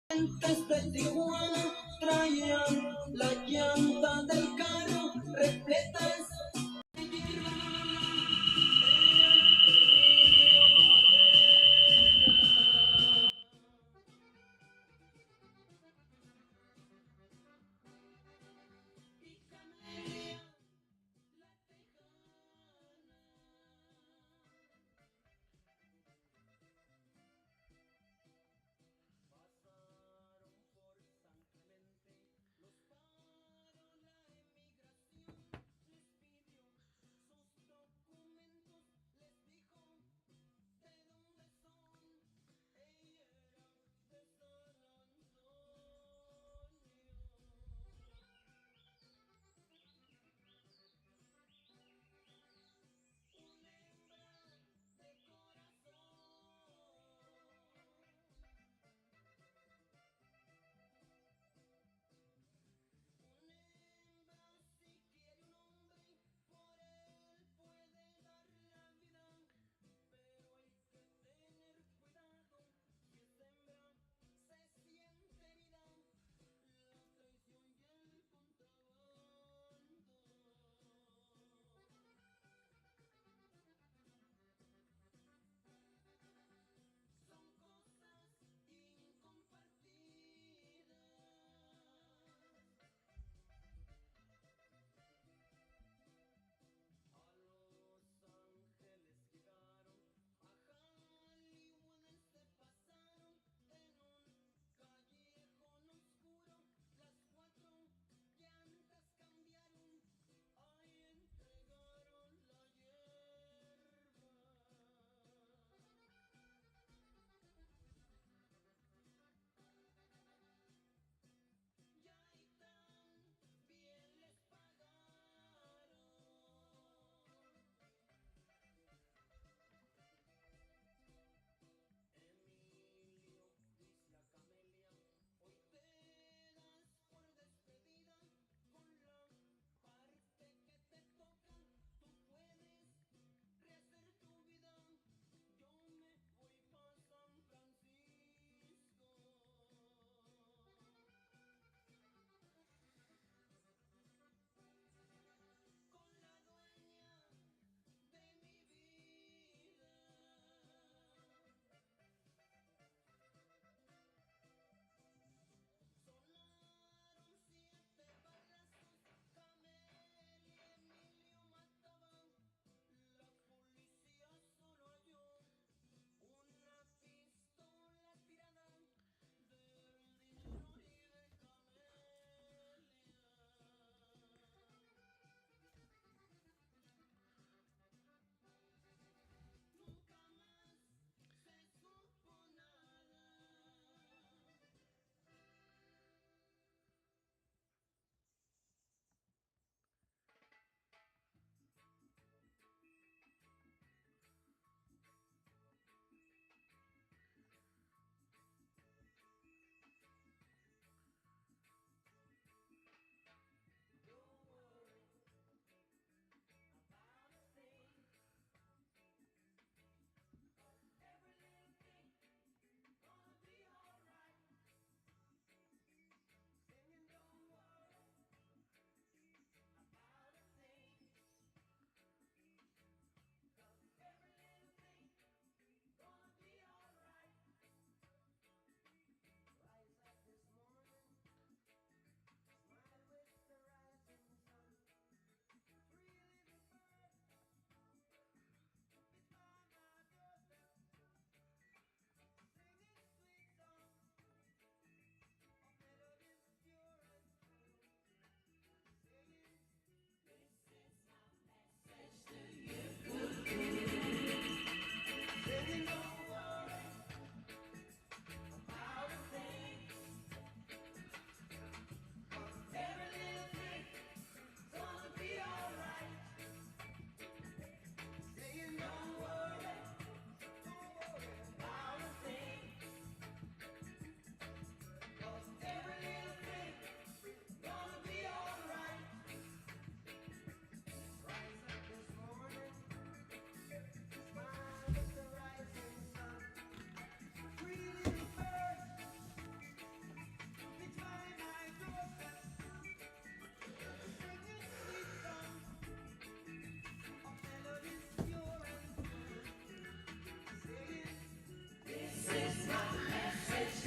Desde Tijuana traían la llanta del carro repletas.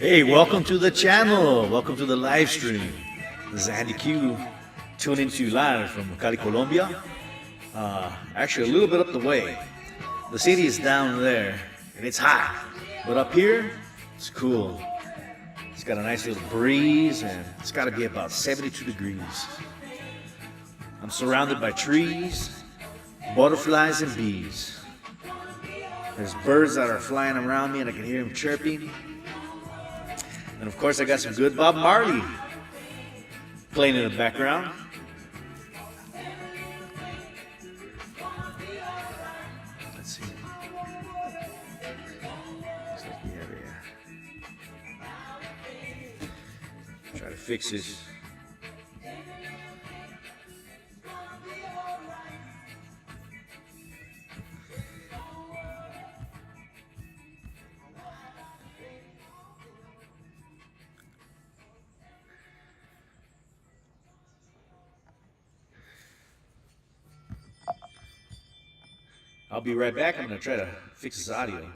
Hey, welcome to the channel. Welcome to the live stream. This is Andy Q, tuning into you live from Cali, Colombia. Actually, a little bit up the way. The city is down there, and it's hot. But up here, it's cool. It's got a nice little breeze, and it's got to be about 72 degrees. I'm surrounded by trees, butterflies, and bees. There's birds that are flying around me, and I can hear them chirping. And of course, I got some good Bob Marley playing in the background. Let's see. Looks like we have a. Try to fix this. I'll be right back. I'm going to try to fix this audio.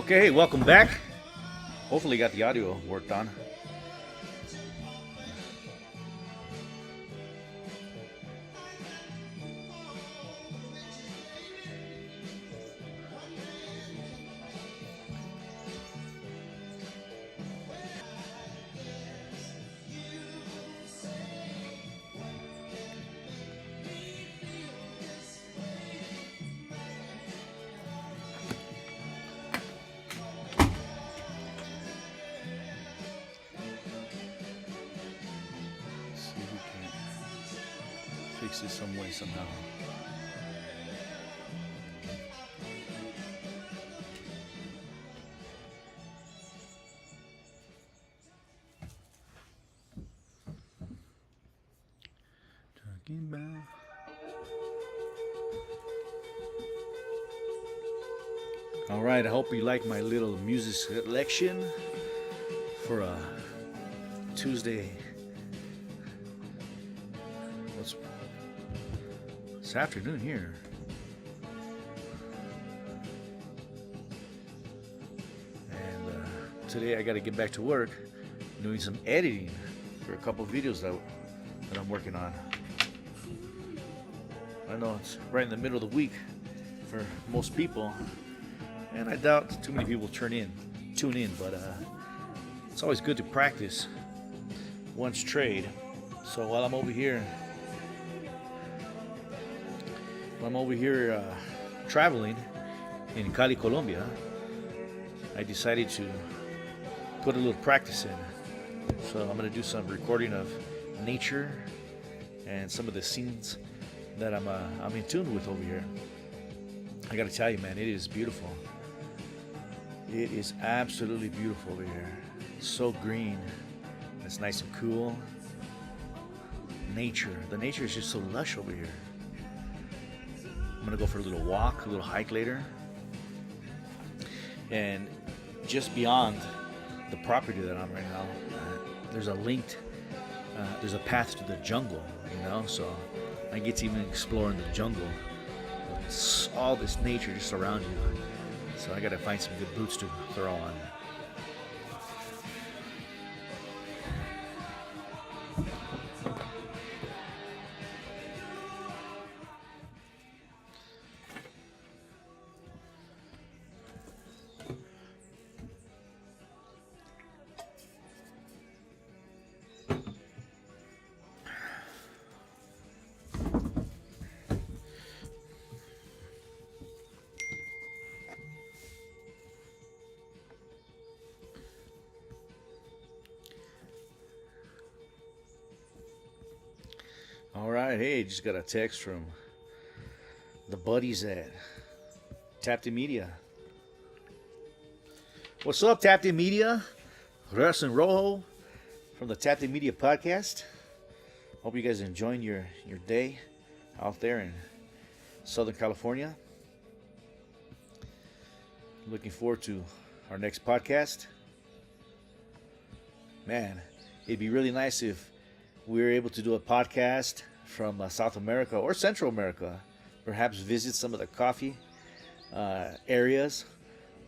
Okay, welcome back. Hopefully, got the audio worked on. See if we can fix this some way, somehow. Talking about. All right, I hope you like my little music selection for a Tuesday. It's afternoon here. And today I got to get back to work doing some editing for a couple of videos that I'm working on. I know it's right in the middle of the week for most people, and I doubt too many people tune in, but it's always good to practice one's trade. So while I'm over here traveling in Cali, Colombia, I decided to put a little practice in. So I'm going to do some recording of nature and some of the scenes that I'm in tune with over here. I got to tell you, man, it is beautiful. It is absolutely beautiful over here. It's so green. It's nice and cool. The nature is just so lush over here. I'm gonna go for a little walk, a little hike later. And just beyond the property that I'm right now, there's a path to the jungle, so I get to even explore in the jungle. It's all this nature just around you. So I gotta find some good boots to throw on. All right, hey, just got a text from the buddies at Tapped In Media. What's up, Tapped In Media? Russ and Rojo from the Tapped In Media podcast. Hope you guys are enjoying your day out there in Southern California. Looking forward to our next podcast. Man, it'd be really nice if we were able to do a podcast from South America or Central America. Perhaps visit some of the coffee areas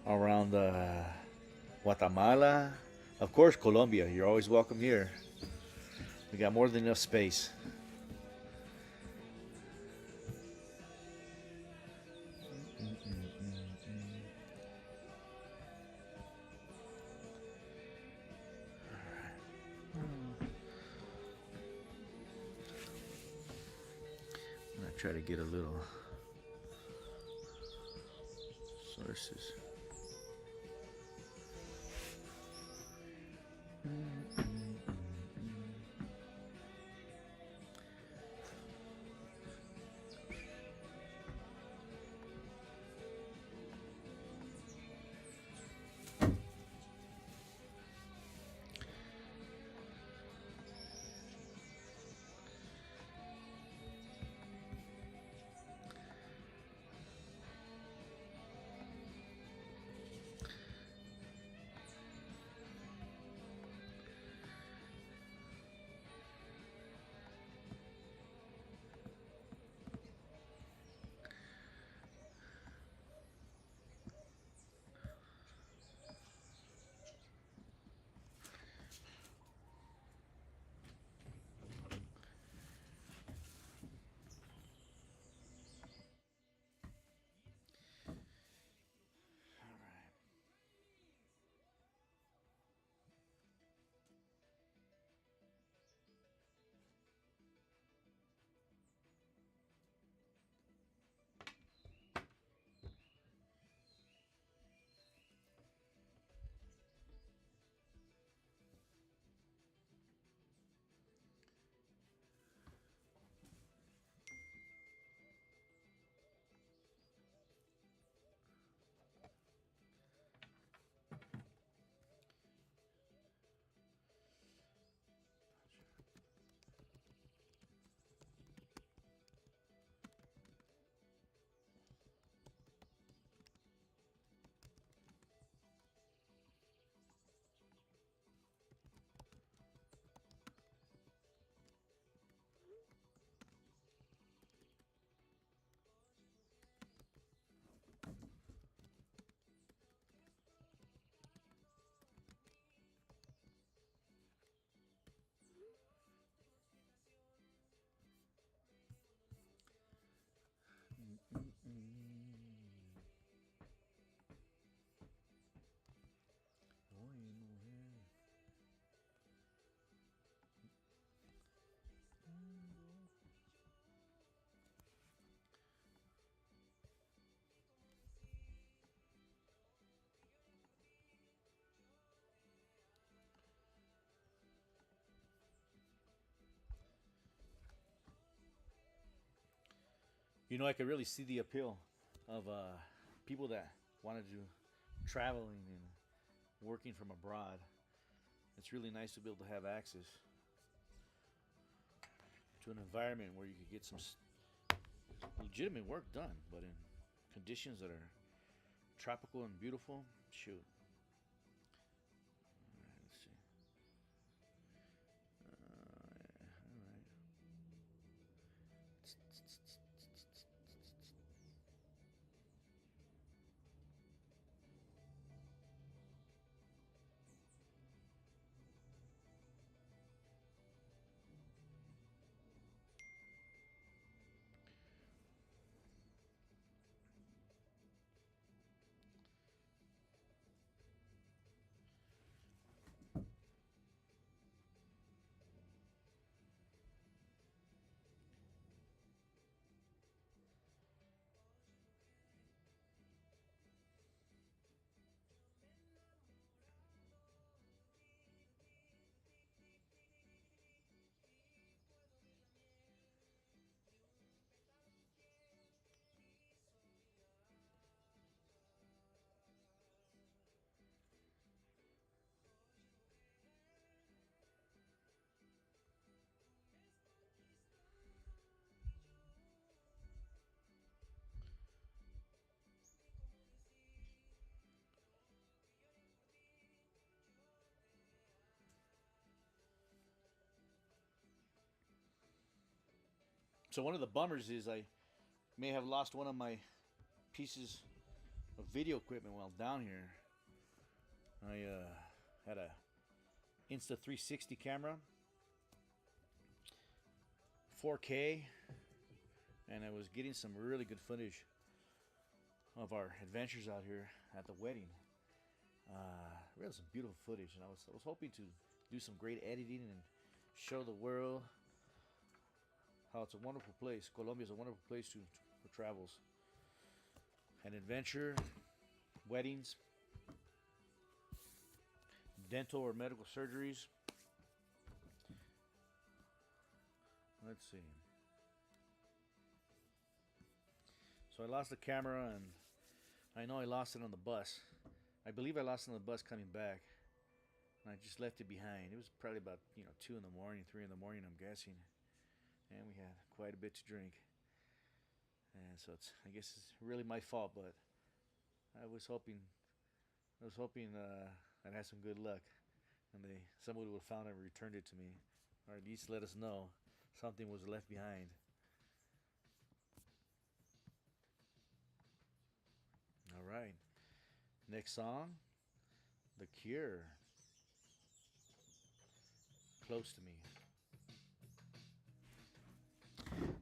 around Guatemala. Of course, Colombia. You're always welcome here. We got more than enough space. Try to get a little sources. You know, I could really see the appeal of people that want to do traveling and working from abroad. It's really nice to be able to have access to an environment where you could get some legitimate work done, but in conditions that are tropical and beautiful. Shoot. All right, let's see. All right. So one of the bummers is I may have lost one of my pieces of video equipment while down here. I had a Insta360 camera, 4K, and I was getting some really good footage of our adventures out here at the wedding. Really some beautiful footage, and I was hoping to do some great editing and show the world how it's a wonderful place. Colombia is a wonderful place for travels and adventure, weddings, dental or medical surgeries. Let's see. So I lost the camera, and I know I lost it on the bus. I believe I lost it on the bus coming back, and I just left it behind. It was probably about 2 in the morning, 3 in the morning, I'm guessing. And we had quite a bit to drink, and so I guess it's really my fault. But I was hoping I'd have some good luck, and somebody would have found it and returned it to me, or at least let us know something was left behind. All right, next song, The Cure, Close to Me.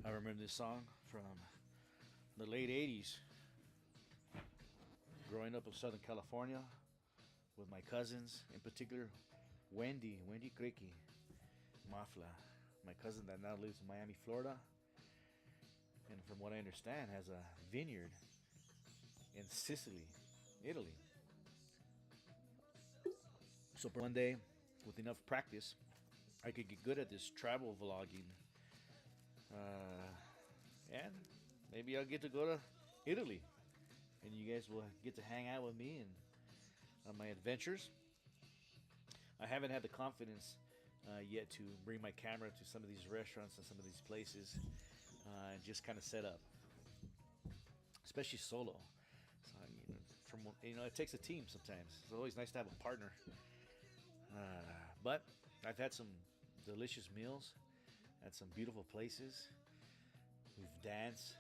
I remember this song from the late 80s. Growing up in Southern California with my cousins, in particular Wendy Criqui Mafla, my cousin that now lives in Miami, Florida, and from what I understand has a vineyard in Sicily, Italy. So one day, with enough practice, I could get good at this travel vlogging. And maybe I'll get to go to Italy, and you guys will get to hang out with me and on my adventures. I haven't had the confidence yet to bring my camera to some of these restaurants and some of these places and just kind of set up, especially solo. So, it takes a team sometimes. It's always nice to have a partner. But I've had some delicious meals at some beautiful places. We've danced,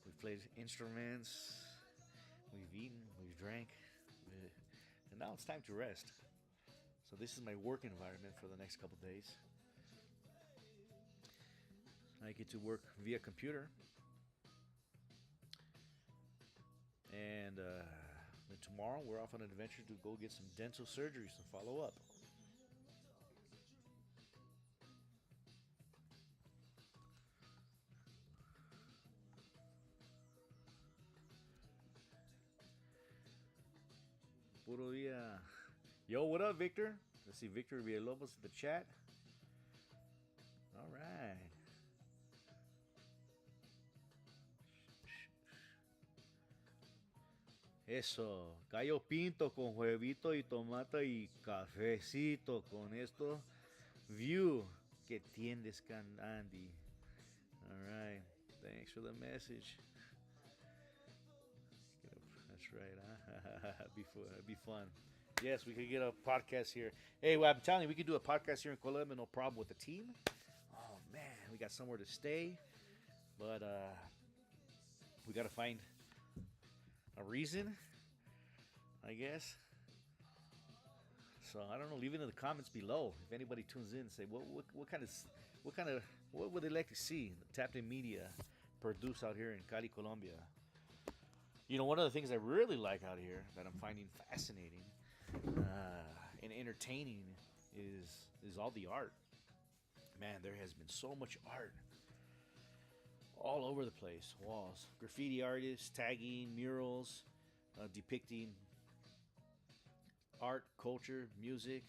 we've played instruments, we've eaten, we've drank, and now it's time to rest. So this is my work environment for the next couple days. I get to work via computer, and then tomorrow we're off on an adventure to go get some dental surgeries and follow up. Puro día. Yo, what up, Victor? Let's see, Victor Villalobos in the chat. All right. Eso, gallo pinto con huevito y tomate y cafecito con esto. View que tiendes can Andy. All right, thanks for the message. That's right. Huh? Be fun. Yes, we could get a podcast here. Hey, well, I'm telling you, we could do a podcast here in Colombia, no problem with the team. Oh man, we got somewhere to stay, but we got to find a reason, I guess. So I don't know. Leave it in the comments below if anybody tunes in. Say what would they like to see Tapped In Media produce out here in Cali, Colombia. You know, one of the things I really like out here that I'm finding fascinating and entertaining is all the art. Man, there has been so much art all over the place. Walls, graffiti artists, tagging, murals, depicting art, culture, music.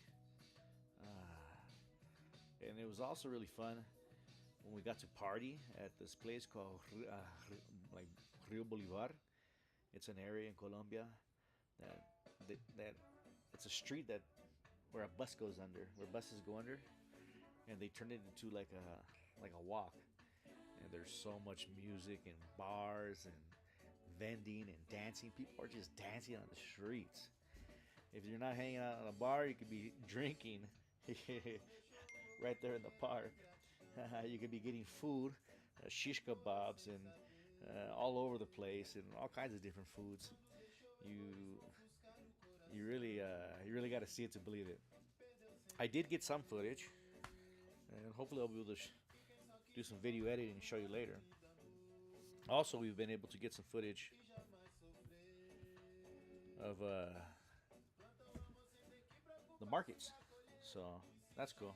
And it was also really fun when we got to party at this place called like Rio Bolivar. It's an area in Colombia that it's a street that where a bus goes under, where buses go under, and they turned it into like a walk. And there's so much music and bars and vending and dancing. People are just dancing on the streets. If you're not hanging out in a bar, you could be drinking right there in the park. You could be getting food, shish kebabs, and all over the place, and all kinds of different foods. You you really got to see it to believe it. I did get some footage, and hopefully I'll be able to do some video editing and show you later. Also, we've been able to get some footage of the markets, so that's cool.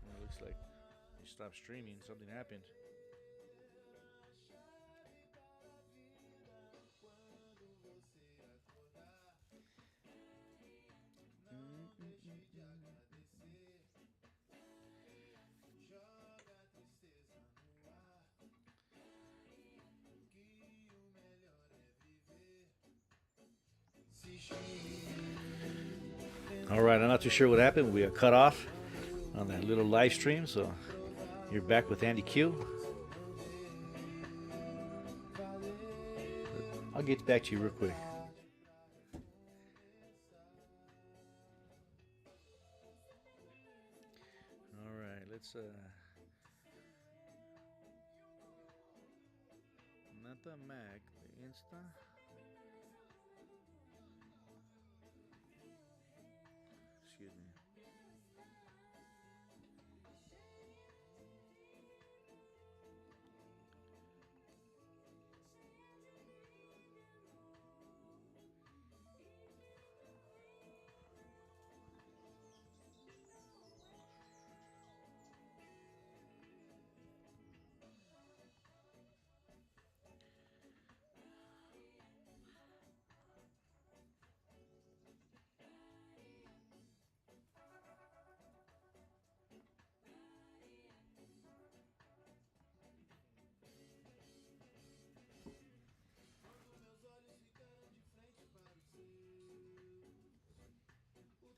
It looks like you stopped streaming. Something happened. All right, I'm not too sure what happened. We got cut off on that little live stream, so you're back with Andy Q. I'll get back to you real quick. All right, let's not the Mac, the Insta. Excuse me.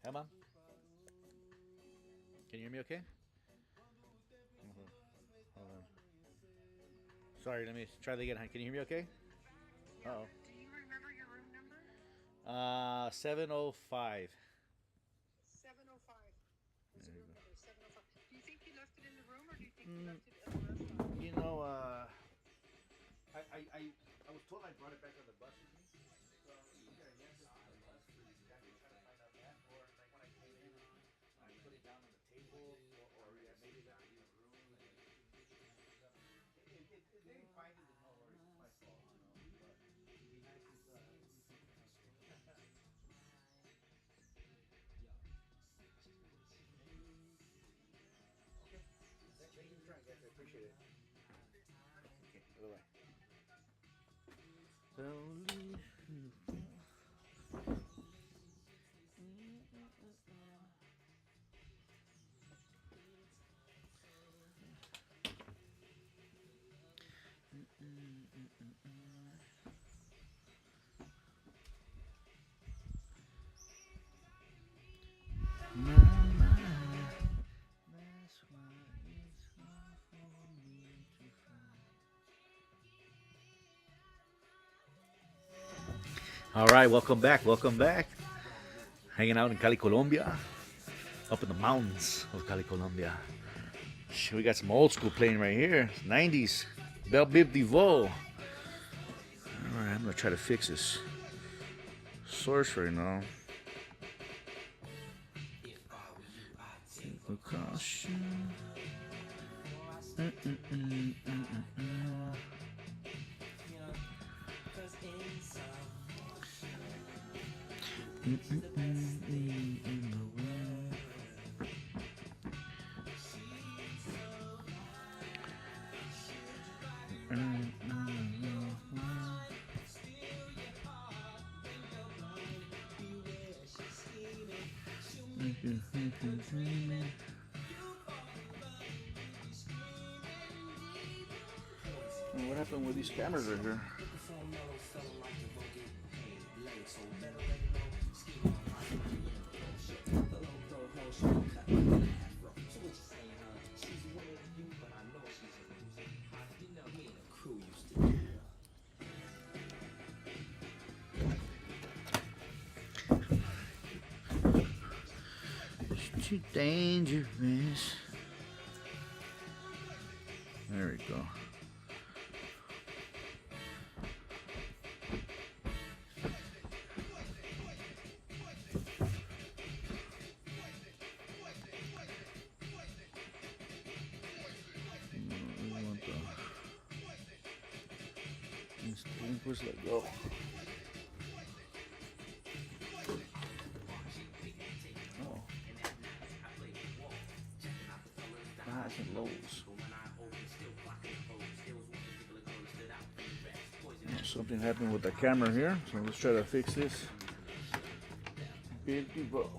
Hey, Mom. Can you hear me okay? Hold on. Sorry, let me try that again. Can you hear me okay? Uh-oh. Do you remember your room number? 705. 705. What's your room number? 705. Do you think you left it in the room or do you think you left it at the restaurant? You know, I was told I brought it back on the bus with me. So either I left it on the bus, or you guys were trying to find out that, or like when I came in, I put it down on the table, or I made it in the room. If they didn't find it, then no worries. It's my fault, you know. But it'd be nice if okay. Thank you for trying, guys. I appreciate it. Okay, bye-bye. All right, welcome back. Welcome back. Hanging out in Cali, Colombia, up in the mountains of Cali, Colombia. We got some old school playing right here. 90s. Bell Bib DeVoe. All right, I'm gonna try to fix this source right now. Caution. What happened with these cameras right here? It's too dangerous. There we go. Where's that go? Oh. Highs and lows. Something happened with the camera here, so let's try to fix this. Big DeVoe.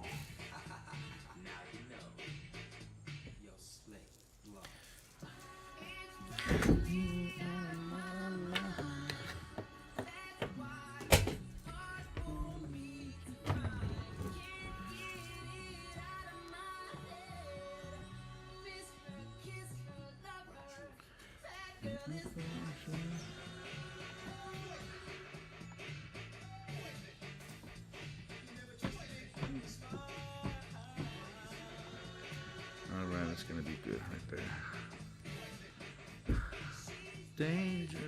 Alright, that's gonna be good right there. Danger.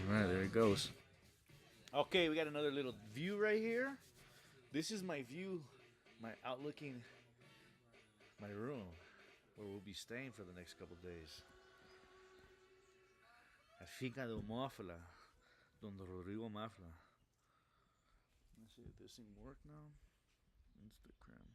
Alright, there it goes. Okay, we got another little view right here. This is my view, my outlooking my room where we'll be staying for the next couple days. At Finca de Mafla, Don Rodrigo Mafla. Let's see if this thing work now. Instagram.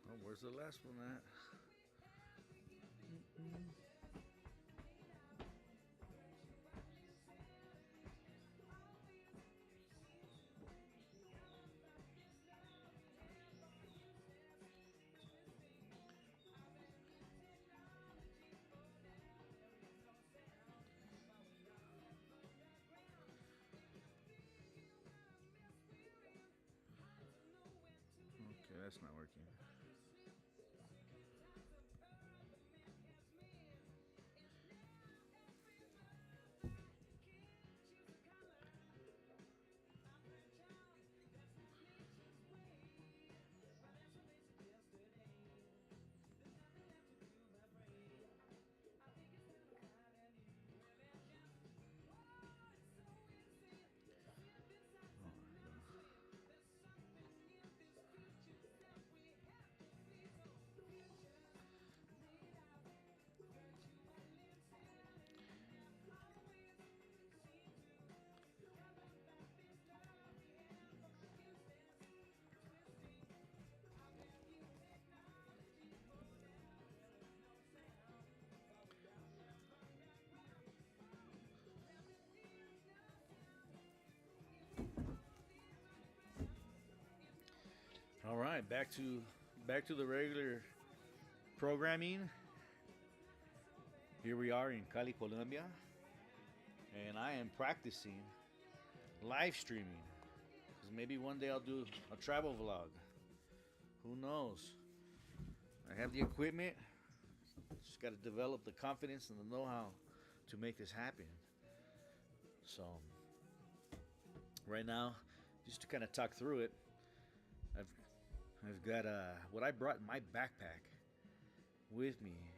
Oh, where's the last one at? Okay, that's not working. All right, back to the regular programming. Here we are in Cali, Colombia, and I am practicing live streaming. 'Cause maybe one day I'll do a travel vlog. Who knows? I have the equipment. Just got to develop the confidence and the know-how to make this happen. So right now, just to kind of talk through it, I've got what I brought in my backpack with me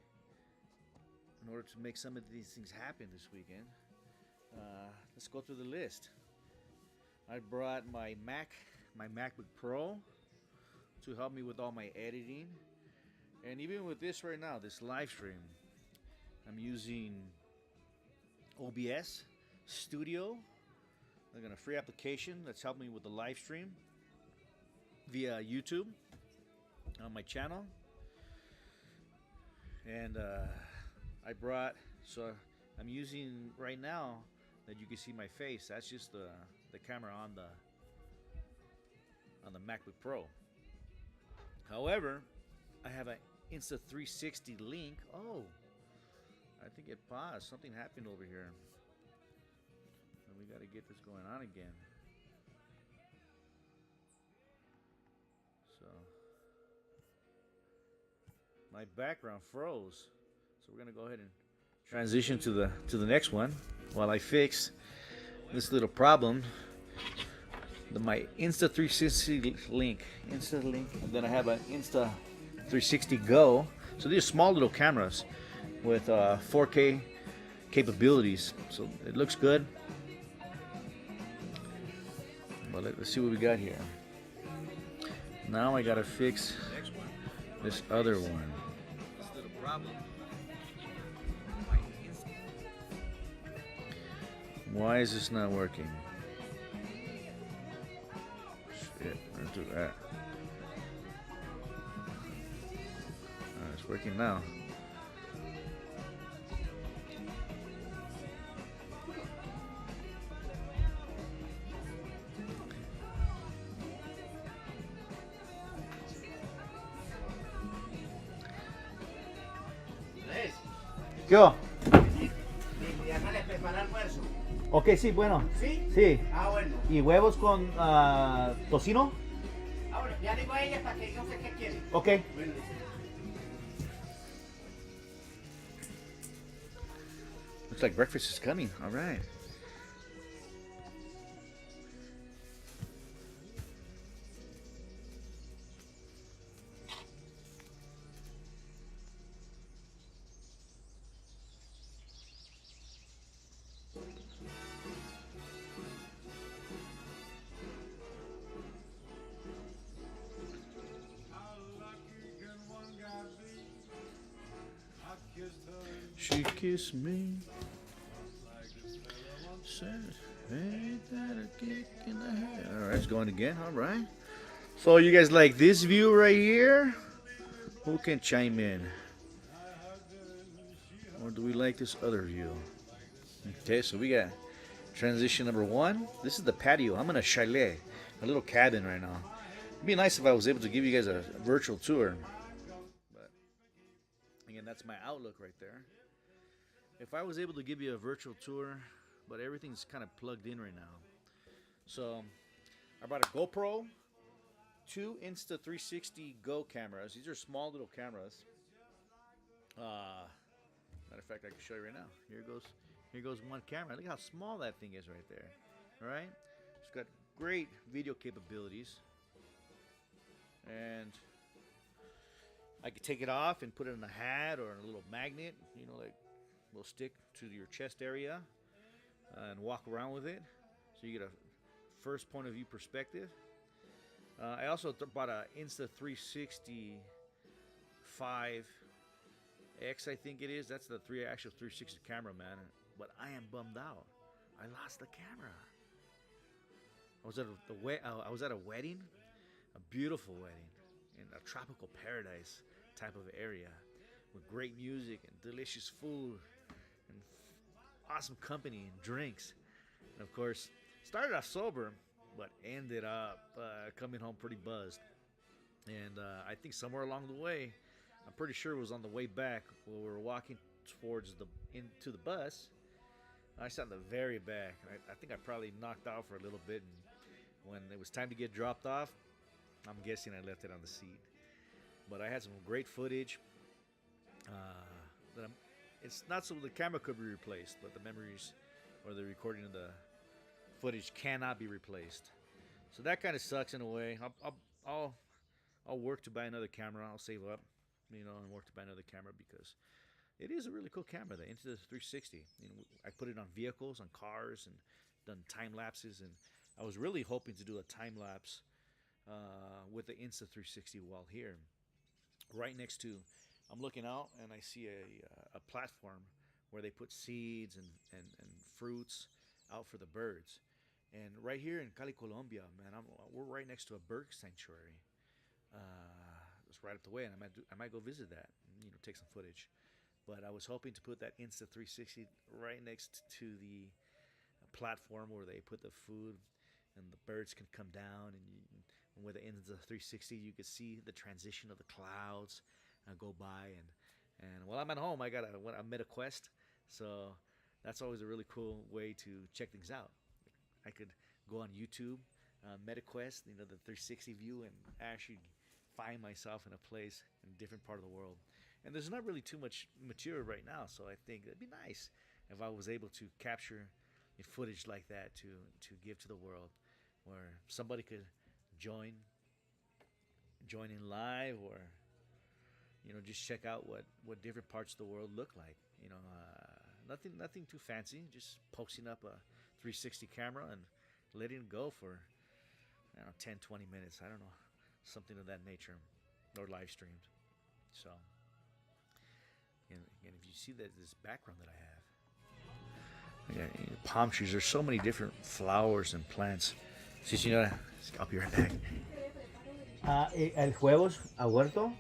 in order to make some of these things happen this weekend. Let's go through the list. I brought my MacBook Pro to help me with all my editing, and even with this right now, this live stream, I'm using OBS Studio. I got a free application that's helping me with the live stream via YouTube on my channel. And I'm using right now that you can see my face. That's just the camera on the MacBook Pro. However, I have an Insta360 link. Oh, I think it paused. Something happened over here. And we got to get this going on again. So my background froze. So we're gonna go ahead and transition to the next one while I fix this little problem. My Insta360 link, and then I have an Insta360 Go. So these are small little cameras with 4K capabilities. So it looks good. But let's see what we got here. Now I gotta fix this other one. This little problem. Why is this not working? Shit, let's do that. It's working now. ¿Qué va? Ok, sí, bueno. ¿Sí? Sí. Ah, bueno. ¿Y huevos con tocino? Ah, bueno, ya digo a ella para que no sé qué quiere. Ok. Bueno. Looks like breakfast is coming. All right. She kissed me. Said, ain't that a kick in the head? All right, it's going again. All right. So you guys like this view right here? Who can chime in? Or do we like this other view? Okay, so we got transition number one. This is the patio. I'm in a chalet, a little cabin right now. It'd be nice if I was able to give you guys a virtual tour. But again, that's my outlook right there. If I was able to give you a virtual tour, but everything's kind of plugged in right now. So I brought a GoPro, two Insta360 Go cameras. These are small little cameras. Matter of fact, I can show you right now. Here goes one camera. Look how small that thing is right there. All right, it's got great video capabilities, and I could take it off and put it in a hat or in a little magnet. You know, like. Will stick to your chest area and walk around with it, so you get a first point of view perspective. I also bought a Insta360 5X, I think it is. That's the actual 360 camera, man. But I am bummed out. I lost the camera. I was at a wedding, a beautiful wedding in a tropical paradise type of area with great music and delicious food. And awesome company and drinks, and of course started off sober but ended up coming home pretty buzzed. And I think somewhere along the way, I'm pretty sure it was on the way back when we were walking towards the into the bus. I sat in the very back. I think I probably knocked out for a little bit, and when it was time to get dropped off, I'm guessing I left it on the seat. But I had some great footage. That it's not so the camera could be replaced, but the memories or the recording of the footage cannot be replaced. So that kind of sucks in a way. I'll work to buy another camera. I'll save up, and work to buy another camera because it is a really cool camera. The Insta 360. I put it on vehicles, on cars, and done time lapses. And I was really hoping to do a time lapse with the Insta 360 while here, right next to. I'm looking out and I see a platform where they put seeds and fruits out for the birds. And right here in Cali, Colombia, man, we're right next to a bird sanctuary. Uh, it's right up the way, and I might go visit that, and, take some footage. But I was hoping to put that Insta 360 right next to the platform where they put the food, and the birds can come down, and with the Insta 360, you could see the transition of the clouds go by, and while I'm at home, I made a quest, so that's always a really cool way to check things out. I could go on YouTube, MetaQuest, the 360 view, and actually find myself in a place in a different part of the world. And there's not really too much material right now, so I think it'd be nice if I was able to capture footage like that to give to the world, where somebody could join in live, or just check out what different parts of the world look like. Nothing too fancy, just posting up a 360 camera and letting it go for 10, 20 minutes. I don't know, something of that nature, or live streamed. So, and if you see this background that I have, palm trees. There's so many different flowers and plants. Sí, señora. I'll be right back. El huevos a huerto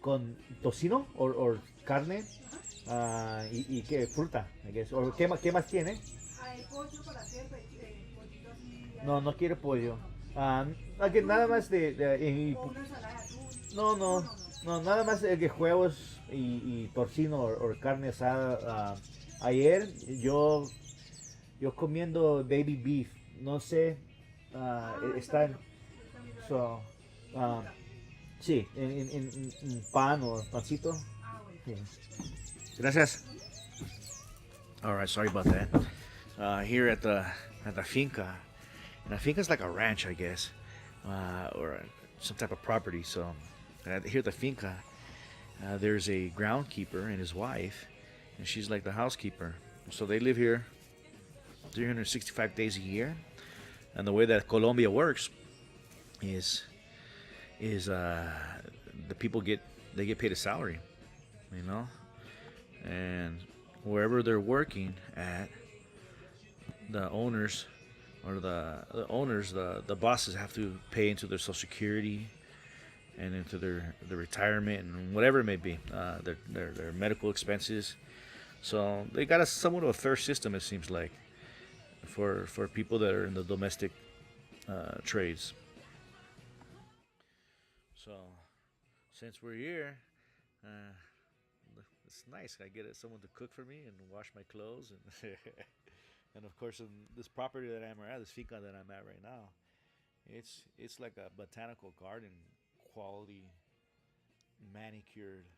con tocino o carne y qué fruta, I guess. O qué más tiene? Hay pollo para hacer, pollito así. No quiere pollo. Nada más O una ensalada de atún. no, nada más que huevos y tocino o carne asada. Ayer yo comiendo baby beef, no sé, está en, so, sí, en pan o pancito. Sí. Gracias. All right, sorry about that. Here at the finca, and a finca is like a ranch, I guess, or some type of property. So here at the finca, there's a groundkeeper and his wife, and she's like the housekeeper. So they live here 365 days a year. And the way that Colombia works is the people get paid a salary, and wherever they're working at, the owners or the bosses have to pay into their Social Security and into their retirement and whatever it may be, their medical expenses. So they got somewhat of a fair system, it seems like, for people that are in the domestic trades. So since we're here, it's nice. I get someone to cook for me and wash my clothes, and and of course, in this property that I'm at, this finca that I'm at right now, it's like a botanical garden quality, manicured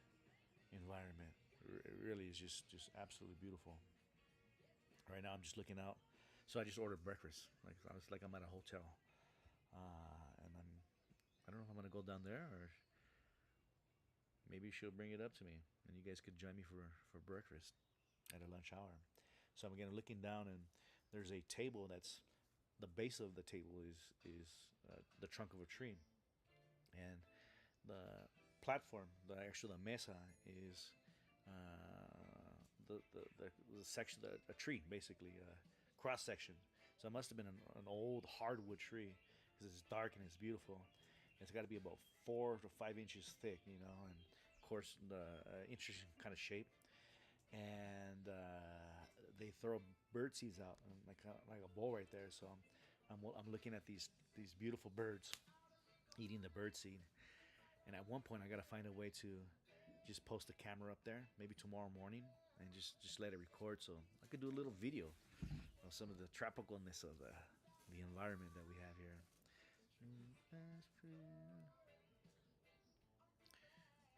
environment. It really is just absolutely beautiful. Right now, I'm just looking out. So I just ordered breakfast. Like I'm at a hotel, and I don't know if I'm gonna go down there, or maybe she'll bring it up to me, and you guys could join me for breakfast at a lunch hour. So I'm again looking down, and there's a table that's the base of the table is the trunk of a tree, and the platform, the mesa, is the section, a tree basically, a cross section. So it must have been an old hardwood tree because it's dark and it's beautiful. It's got to be about 4 to 5 inches thick, and of course the interesting kind of shape. And they throw bird seeds out, like a bowl right there. So I'm looking at these beautiful birds, eating the bird seed. And at one point, I gotta find a way to just post the camera up there, maybe tomorrow morning, and just let it record so I could do a little video of some of the tropicalness of the environment that we have here.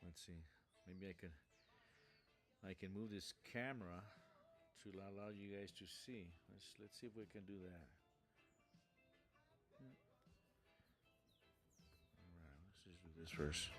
Let's see. Maybe I can move this camera to allow you guys to see. Let's see if we can do that. All right, let's just do this first.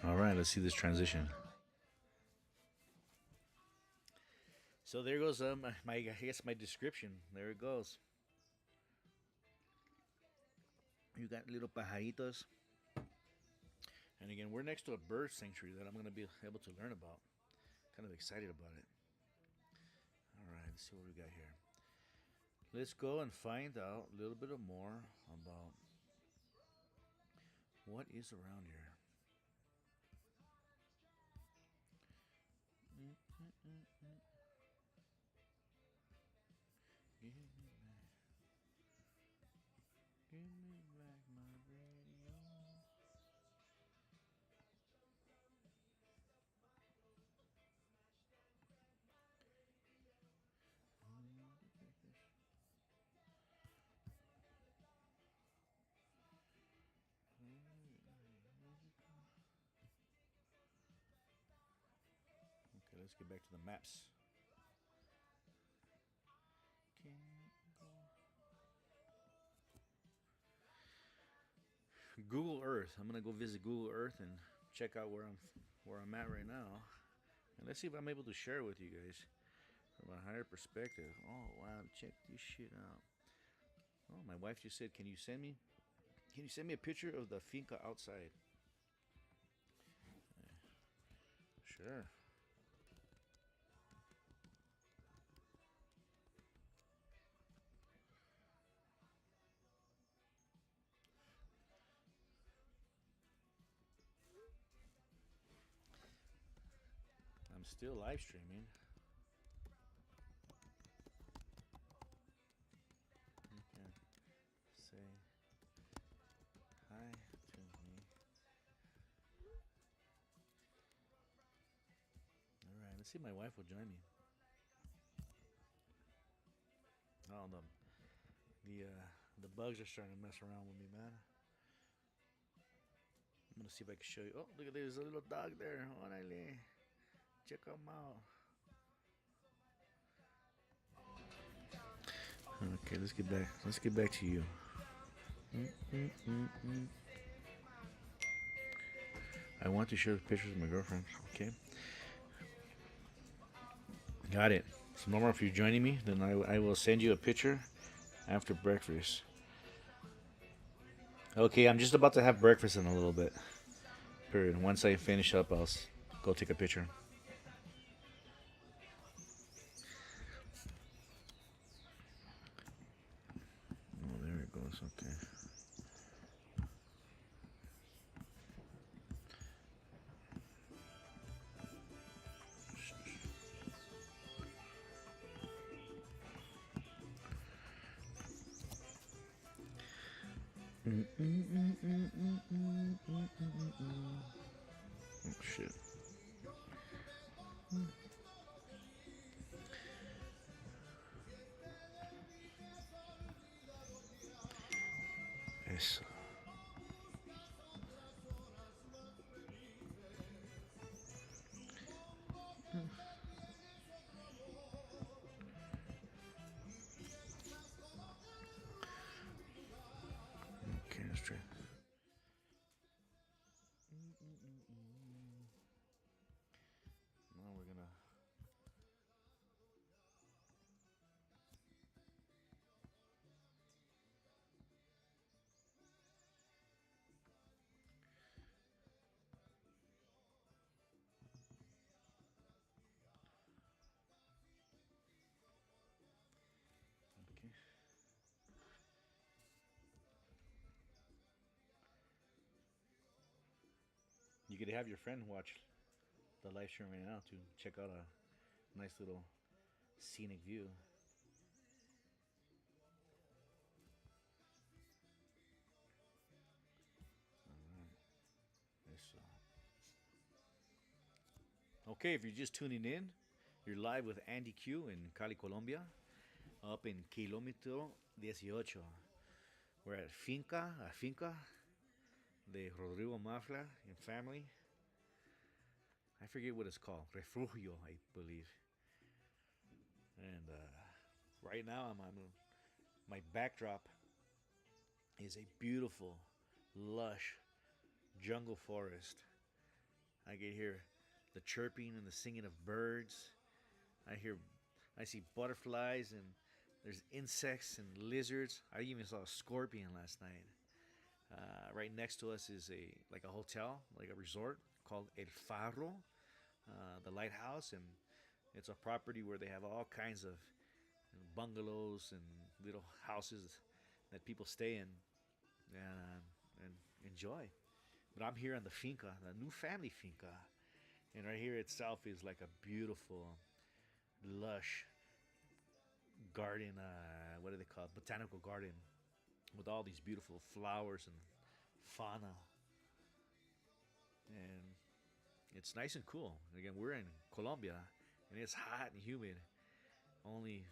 All right, let's see this transition. So there goes I guess my description. There it goes. You got little pajaritos. And again, we're next to a bird sanctuary that I'm going to be able to learn about. Kind of excited about it. All right, let's see what we got here. Let's go and find out a little bit more about what is around here. Give me back my radio. Okay, let's get back to the maps. Google Earth. I'm gonna go visit Google Earth and check out where I'm at right now, and let's see if I'm able to share with you guys from a higher perspective. Oh wow, check this shit out. Oh, my wife just said, "Can you send me a picture of the finca outside?" Sure. I'm still live streaming. You can say hi to me. All right, let's see if my wife will join me. Oh, the bugs are starting to mess around with me, man. I'm gonna see if I can show you. Oh, look at there's a little dog there. Orale. Check him out. Okay, let's get back. Let's get back to you. I want to share pictures with my girlfriend. Okay. Got it. So, Norma, if you're joining me, then I will send you a picture after breakfast. Okay, I'm just about to have breakfast in a little bit. Period. Once I finish up, I'll go take a picture. Oh, there it goes. Okay. Oh shit. Eso. You could have your friend watch the live stream right now to check out a nice little scenic view. This, okay, if you're just tuning in, you're live with Andy Q in Cali, Colombia, up in Kilómetro 18. We're at Finca de Rodrigo Mafla and family. I forget what it's called, Refugio, I believe. And right now, my backdrop is a beautiful, lush jungle forest. I can hear the chirping and the singing of birds. I see butterflies and there's insects and lizards. I even saw a scorpion last night. Right next to us is a hotel, like a resort called El Faro, the lighthouse, and it's a property where they have all kinds of bungalows and little houses that people stay in and enjoy. But I'm here on the finca, the new family finca, and right here itself is like a beautiful, lush garden. What do they call it? Botanical garden with all these beautiful flowers and fauna, and it's nice and cool. Again, we're in Colombia, and it's hot and humid. Only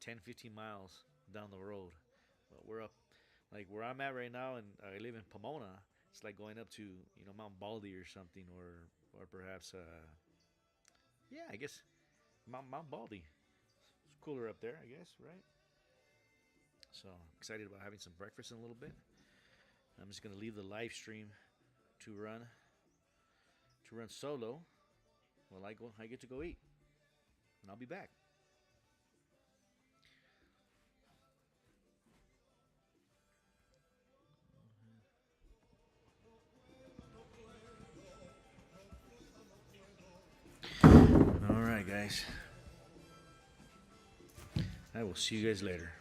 10, 15 miles down the road, but we're up, like where I'm at right now, and I live in Pomona. It's like going up to Mount Baldy or something, or perhaps yeah, I guess Mount Baldy. It's cooler up there, I guess, right? So excited about having some breakfast in a little bit. I'm just gonna leave the live stream to run solo while I get to go eat, and I'll be back. All right, guys. I will see you guys later.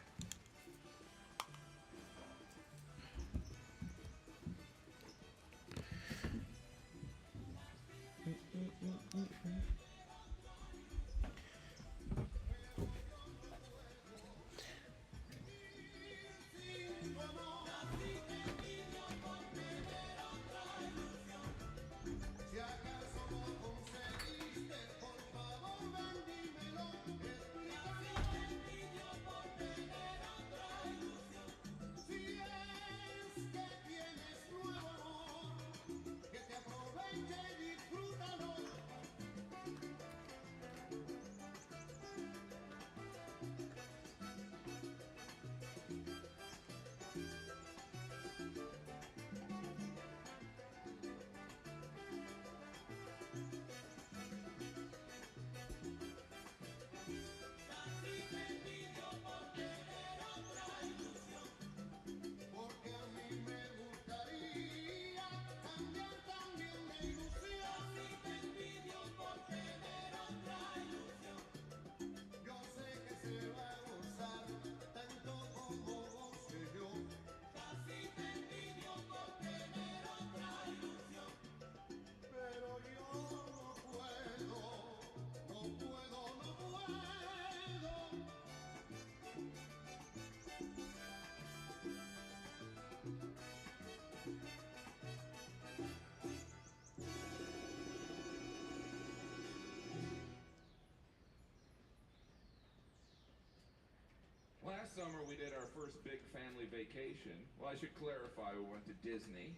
Last summer we did our first big family vacation. Well, I should clarify, we went to Disney.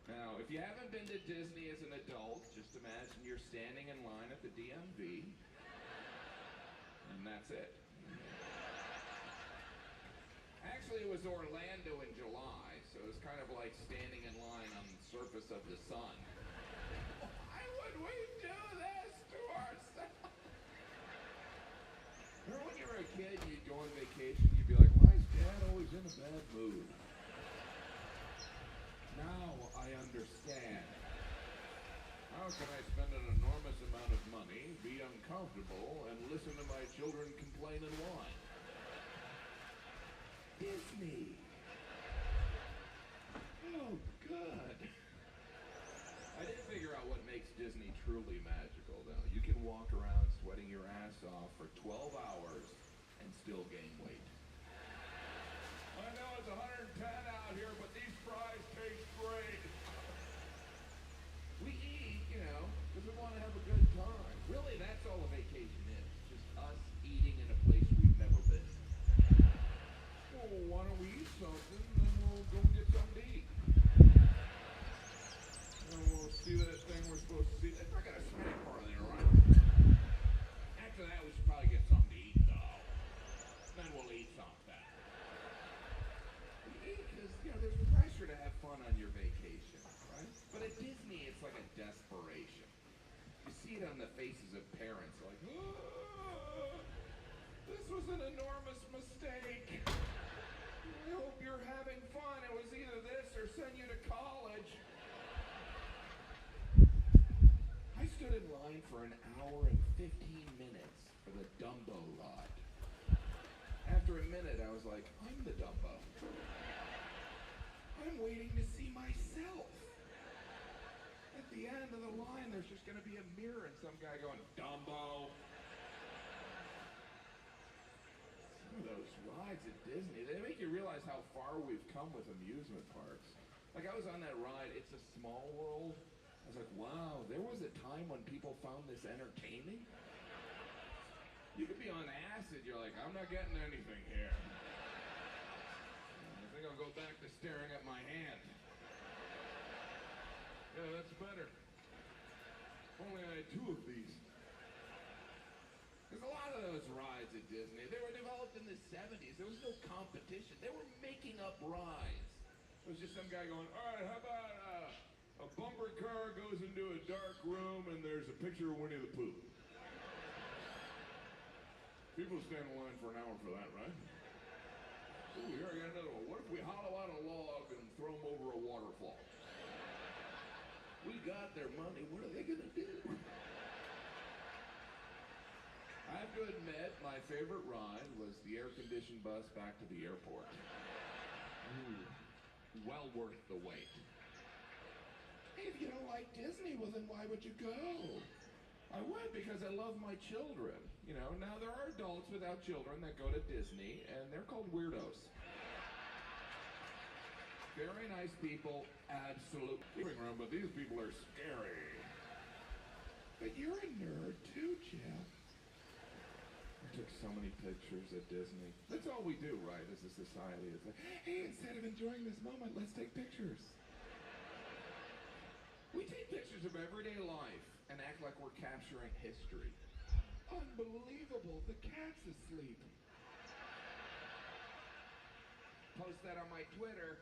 Now, if you haven't been to Disney as an adult, just imagine you're standing in line at the DMV, and that's it. Actually, it was Orlando in July, so it was kind of like standing in line on the surface of the sun. Why would we do this to ourselves? Remember when you were a kid and you'd go on vacation, you'd be like, why is Dad always in a bad mood? Now I understand. How can I spend an enormous amount of money, be uncomfortable, and listen to my children complain and whine? Disney. Oh, good. I did figure truly magical, though. You can walk around sweating your ass off for 12 hours and still gain weight. I know it's 110 out here, but these fries taste great. We eat, you know, because we want to have a good time. Really, that's all a vacation is. Just us eating in a place we've never been. Well, why don't we eat something, then we'll go and get something to eat. And we'll see that thing we're supposed to see. It's not got a snack bar there, right? After that, we should probably get something to eat, though. Then we'll eat something. We eat because, you know, there's pressure to have fun on your vacation, right? But at Disney, it's like a desperation. You see it on the faces of parents, like, this was an enormous mistake. I hope you're having fun. It was either this or send you to college. I stood in line for an hour and 15 minutes for the Dumbo ride. After a minute, I was like, I'm the Dumbo. I'm waiting to see myself. At the end of the line, there's just going to be a mirror and some guy going, Dumbo. Some of those rides at Disney, they make you realize how far we've come with amusement parks. Like I was on that ride, It's a Small World. I was like, wow, there was a time when people found this entertaining. You could be on acid, you're like, I'm not getting anything here. I think I'll go back to staring at my hand. Yeah, that's better. Only I had 2 of these. There's a lot of those rides at Disney. They were developed in the 70s. There was no competition. They were making up rides. It was just some guy going, all right, how about a bumper car goes into a dark room and there's a picture of Winnie the Pooh. People stand in line for an hour for that, right? Ooh, here I got another one. What if we hollow out a log and throw them over a waterfall? We got their money. What are they going to do? I have to admit, my favorite ride was the air-conditioned bus back to the airport. Ooh, well worth the wait. Hey, if you don't like Disney, well then why would you go? I would because I love my children. You know, now there are adults without children that go to Disney, and they're called weirdos. Very nice people, absolutely. Living room, but these people are scary. But you're a nerd too, Jeff. I took so many pictures at Disney. That's all we do, right, as a society. It's like, hey, instead of enjoying this moment, let's take pictures. We take pictures of everyday life and act like we're capturing history. Unbelievable, the cat's asleep. Post that on my Twitter.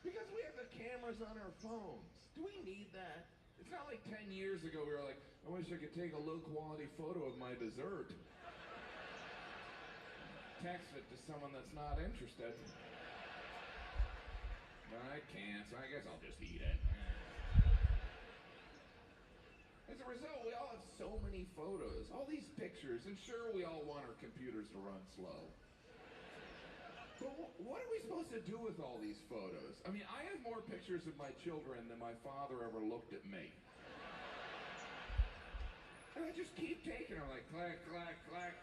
Because we have the cameras on our phones. Do we need that? It's not like 10 years ago we were like, I wish I could take a low-quality photo of my dessert. Text it to someone that's not interested. But I can't, so I guess I'll just eat it. As a result, we all have so many photos, all these pictures, and sure, we all want our computers to run slow. But what are we supposed to do with all these photos? I mean, I have more pictures of my children than my father ever looked at me. And I just keep taking them, like, click, click, click.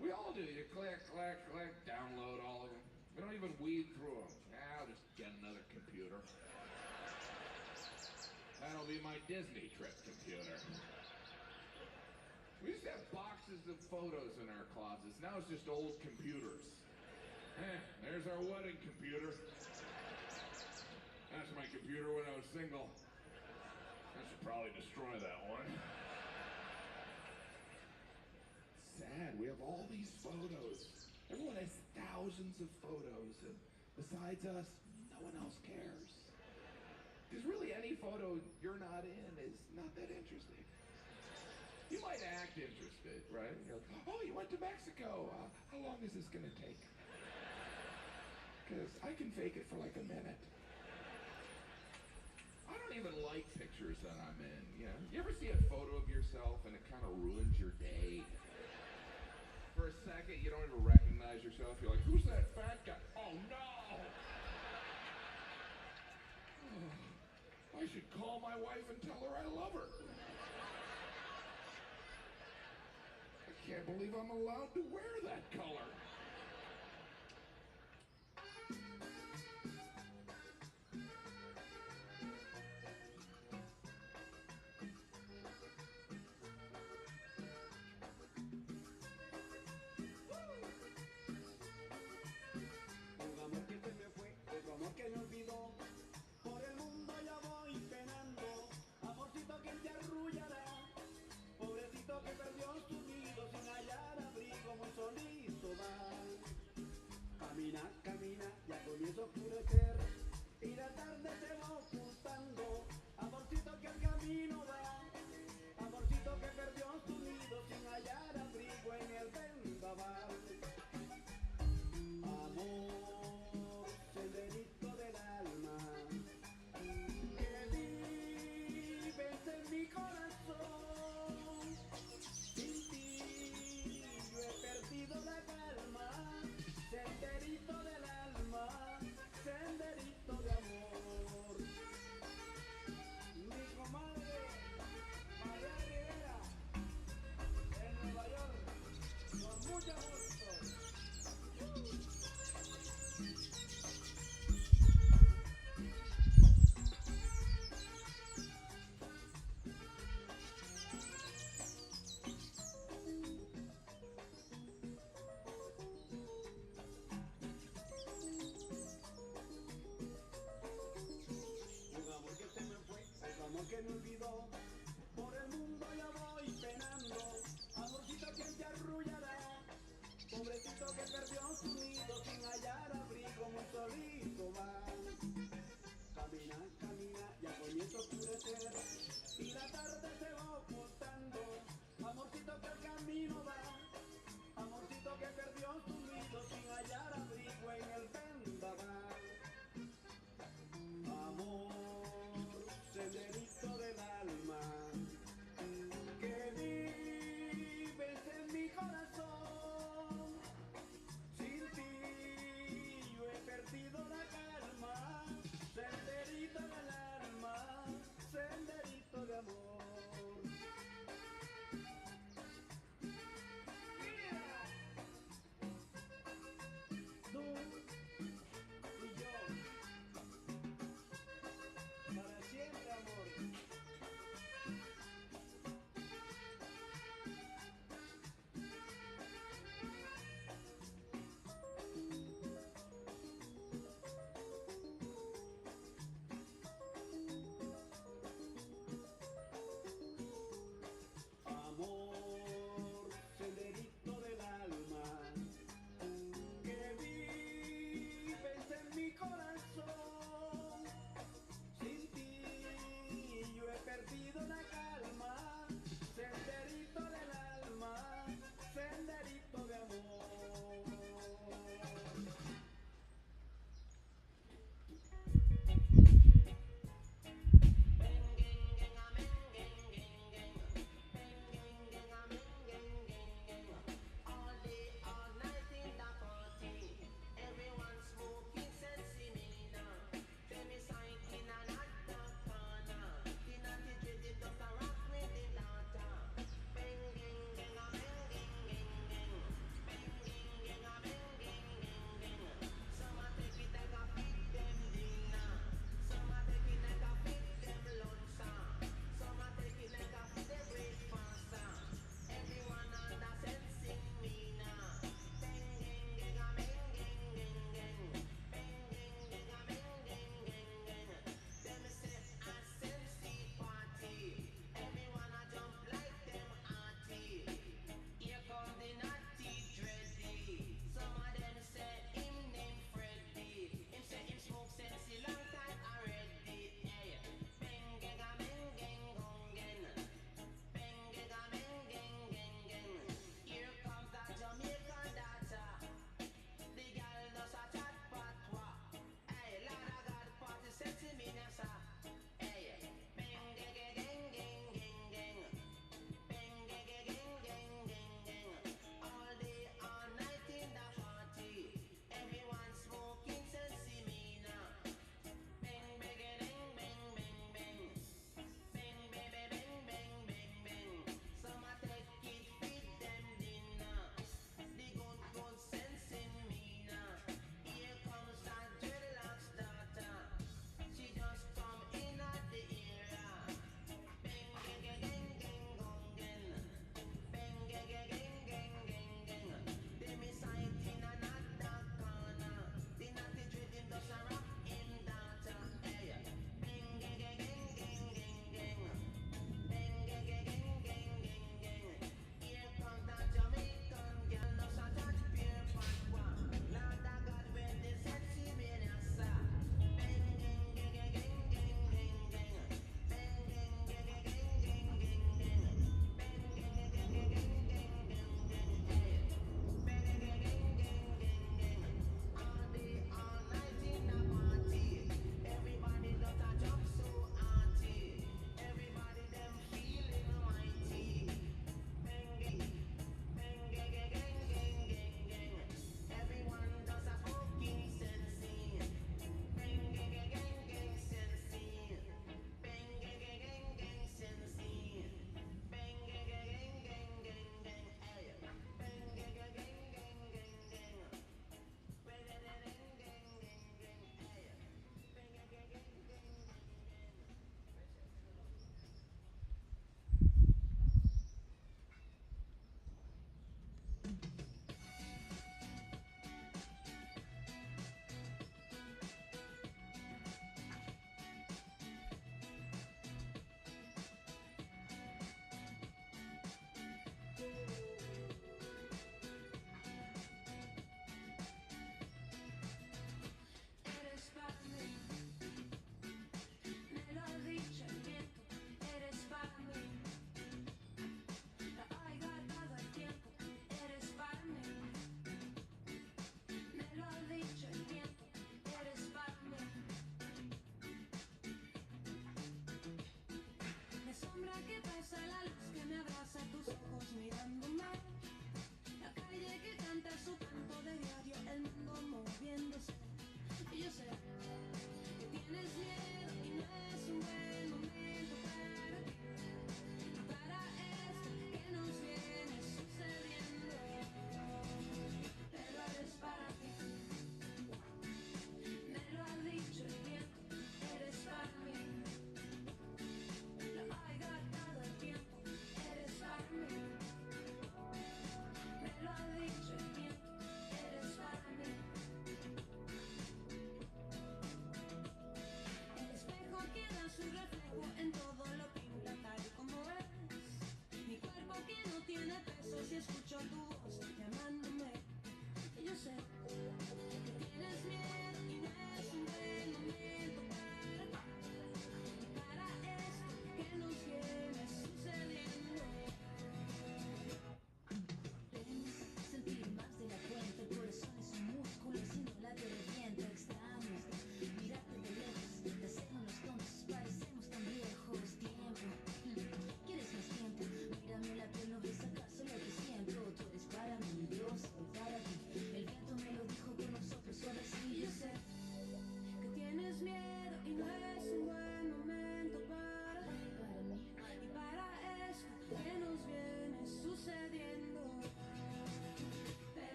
We all do. You click, click, click, download all of them. We don't even weed through them. I'll just get another computer. That'll be my Disney trip computer. We used to have boxes of photos in our closets. Now it's just old computers. There's our wedding computer. That's my computer when I was single. I should probably destroy that one. Sad, we have all these photos. Everyone has thousands of photos, and besides us, no one else cares. Because really any photo you're not in is not that interesting. You might act interested, right? You're like, oh, you went to Mexico. How long is this going to take? Because I can fake it for like a minute. I don't even like pictures that I'm in, you know? You ever see a photo of yourself and it kind of ruins your day? For a second, you don't even recognize yourself. You're like, who's that fat guy? Oh, no! I should call my wife and tell her I love her. I can't believe I'm allowed to wear that color. Un amor que se me fue, otro amor que me olvidó. Por el mundo ya voy penando. Amorcito que te arrullará. Pobrecito que perdió su nido sin hallar abrigo, muy solito va. Camina, camina, ya comienza a oscurecer. Y la tarde se va ocultando. Amorcito que el camino va. Amorcito que perdió su nido sin hallar abrigo en el vendaval. Amor, senderito del alma, que vives en mi corazón. Sin ti yo he perdido la calma. Senderito del alma, senderito de amor. Mi comadre, María Rivera, en Nueva York, con mucho gusto. Un amor que se me fue, otro amor que me olvidó. Por el mundo ya voy penando. Amorcito que te arrullará. Pobrecito que perdió su nido sin hallar abrigo, muy solito va. Camina, camina, ya comienza a oscurecer. Y la tarde se va ocultando. Amorcito que el camino va. Amorcito que perdió su nido sin hallar abrigo en el vendaval. Amor, senderito del alma, que vives en mi corazón. Sin ti yo he perdido la calma. Senderito del alma, senderito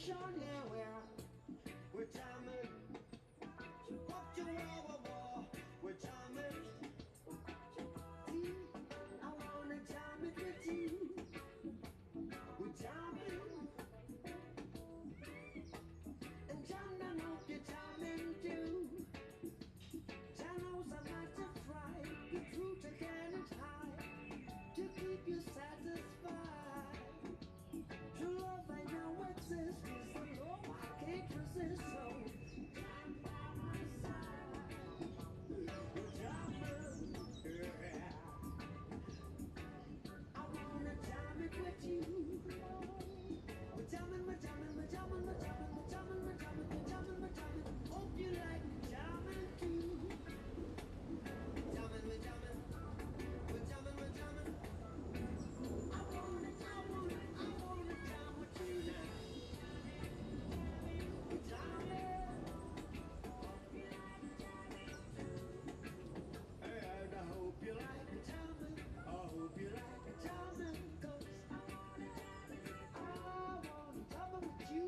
show now we're jamming. Up to war, we're jamming. I wanna jam it with you. We're jamming. And John, I hope you're jamming too. John knows I'm not to fry. The truth again is high. To keep you satisfied. True love I know exists. Is the love I can't resist. So jam by my side. We're jamming. Yeah. I wanna jam it with you. We're jamming, we're jamming, we're jamming, we're jamming, we're jamming, we're jamming, we're jamming, we're jamming. Hope you like jamming too. Jamming, we're jamming, we're jamming, we're jamming. I wanna jam with you now. We're jamming. And I hope you like jamming. I hope you like jamming. 'Cause I wanna jam with you.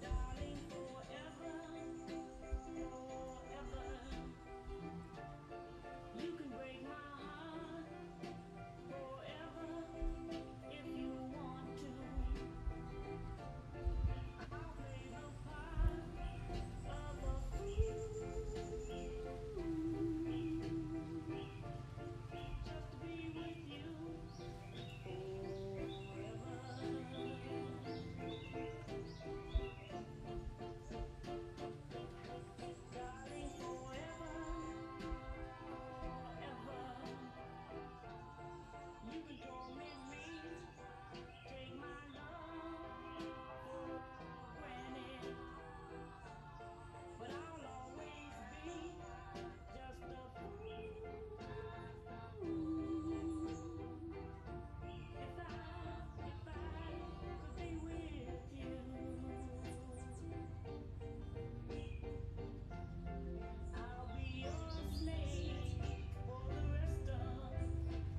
Darling, forever, forever. You can break my heart forever if you want to. I'll play the part of a fool just to be with you forever. Darling, forever, forever. You can torment me, take my love for granted, but I'll always be just a fool if I could be with you. I'll be your slave for the rest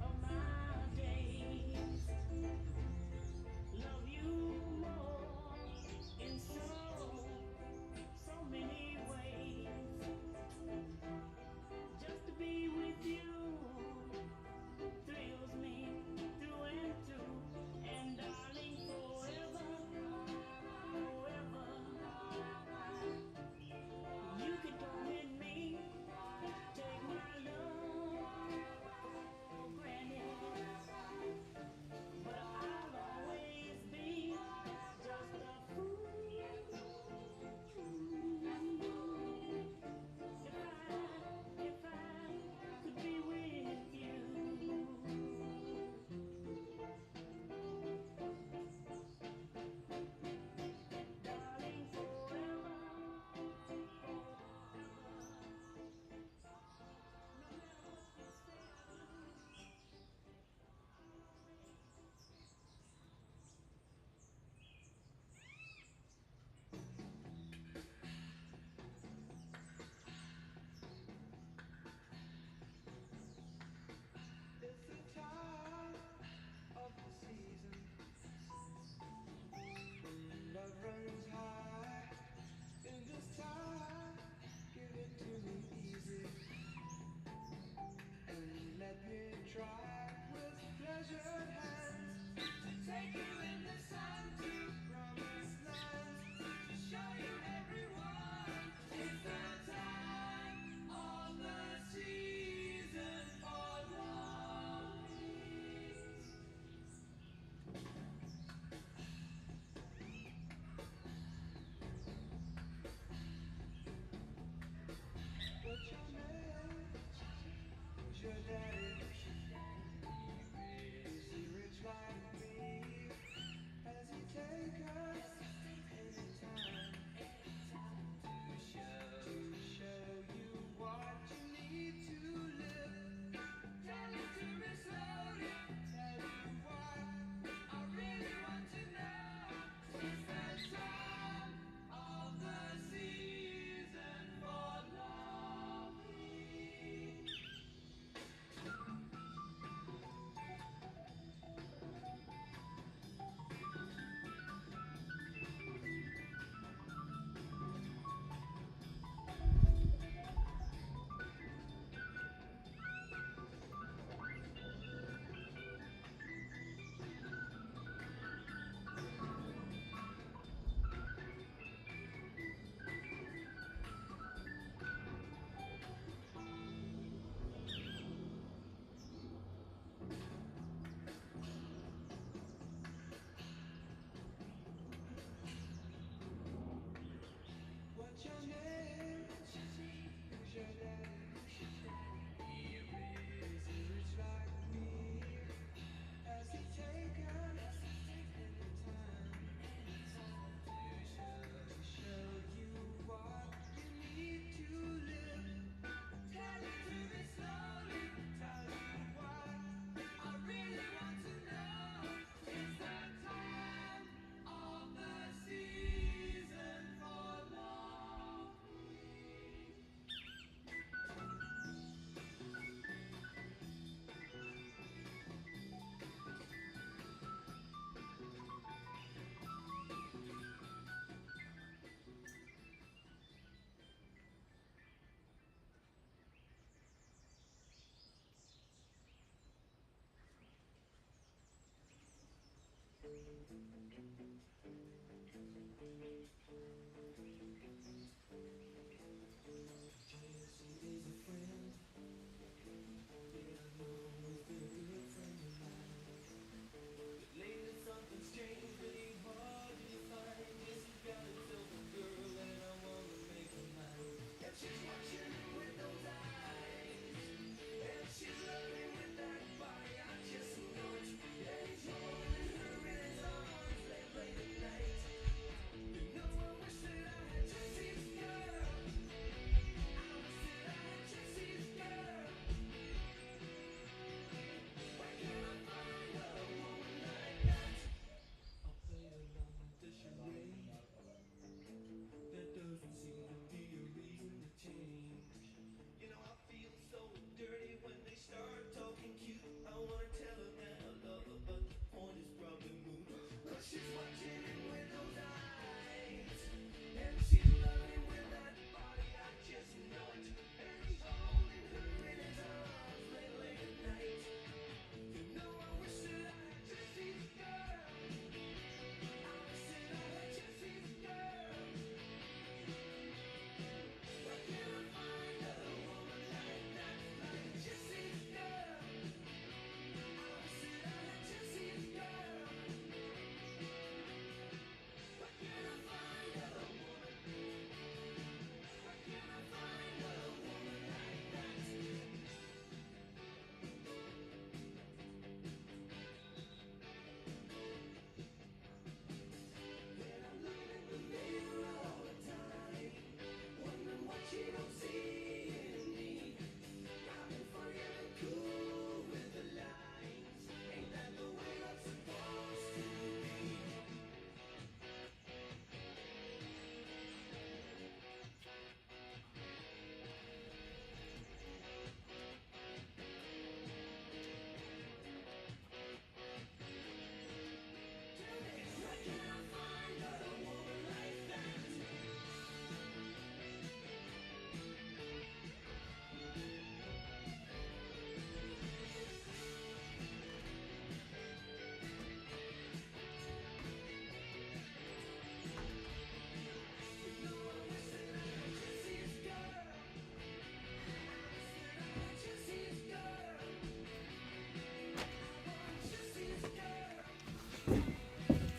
of my days. Love you more in so many ways. Just to be with you thrills me through and through. And darling, forever, forever. You can torment me, take my love for granted, but I'll always be just a fool if I could be with you. Darling, forever, it's the time of the season. Love runs high in this time. Give it to me easy and let me try with pleasured hands to take you in the sun to promised lands. To show you everyone it's the time of the season for love. What's your name? Who's your daddy? Is he rich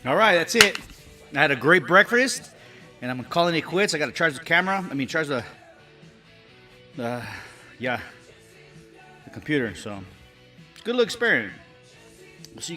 All right, that's it. I had a great breakfast, and I'm calling it quits. I got to charge the camera. I mean, charge the computer. So, good little experience. We'll see you guys.